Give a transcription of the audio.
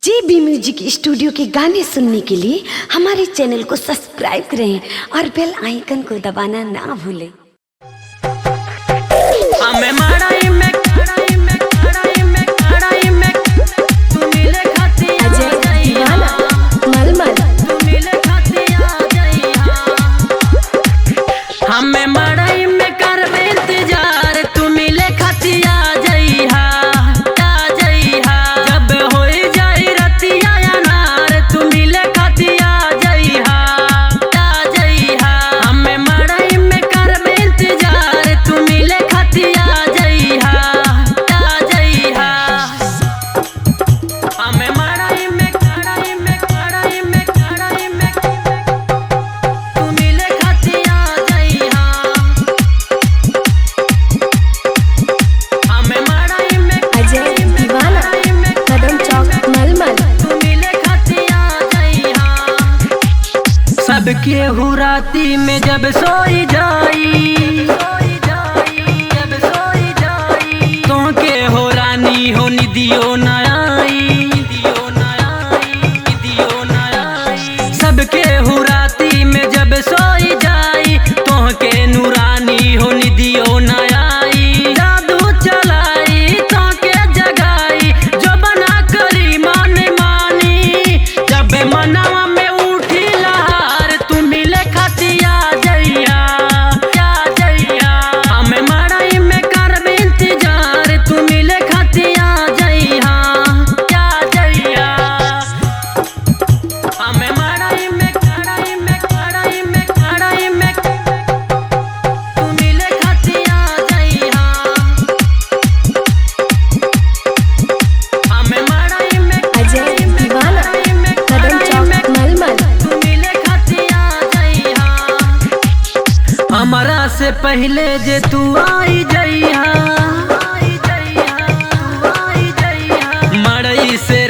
JB music studio के गाने सुनने के लिए हमारे चैनल को सब्सक्राइब करें और बेल आइकन को दबाना ना भूलें। सबके हुराती में जब सोई जाई तो के हो रानी हो निदियो न आई। सबके हुराती में जब सोई जाई तो के नूरानी हो निदियो न आई। जादू चलाई तो के जगाई जो बना करी मान मानी जब मनावा हमारा से पहले जे तू आई जइहा मड़ई से